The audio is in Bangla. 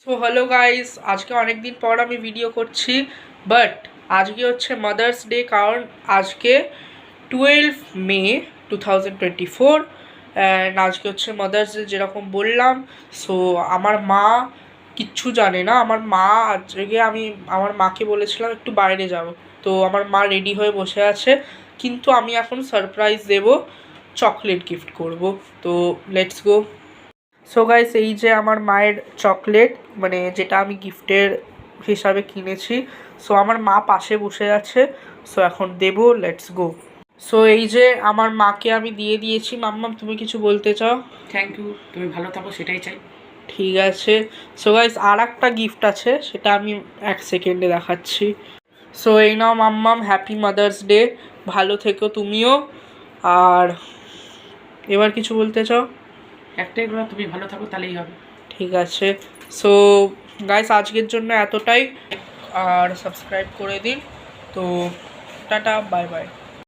সো হ্যালো গাইস, আজকে অনেক দিন পর আমি ভিডিও করছি। বাট আজকে হচ্ছে মাদার্স ডে, কারণ আজকে 12 মে 2024 অ্যান্ড আজকে হচ্ছে মাদার্স ডে যেরকম বললাম। সো আমার মা কিচ্ছু জানে না। আমার মা আজকে আমার মাকে বলেছিলাম একটু বাইরে যাব, তো আমার মা রেডি হয়ে বসে আছে, কিন্তু আমি এখন সারপ্রাইজ দেব, চকলেট গিফট করব। তো লেটস গো। সো গাইস, এই যে আমার মায়ের চকলেট, মানে যেটা আমি গিফটের হিসাবে কিনেছি। সো আমার মা পাশে বসে আছে, সো এখন দেব, লেটস গো। সো এই যে আমার মাকে আমি দিয়ে দিয়েছি। মাম্মাম, তুমি কিছু বলতে চাও? থ্যাংক ইউ, তুমি ভালো থাকো সেটাই চাই। ঠিক আছে। সো গাইস, আর একটা গিফট আছে, সেটা আমি এক সেকেন্ডে দেখাচ্ছি। সো এই নাও মাম্মাম, হ্যাপি মাদার্স ডে, ভালো থেকো তুমিও। আর এবার কিছু বলতে চাও? একটাই কথা, তুমি ভালো থাকো তাহলেই হবে। ঠিক আছে। সো গাইস, আজকের জন্য এতটাই। আর সাবস্ক্রাইব করে দিন। তো টাটা, বাই বাই।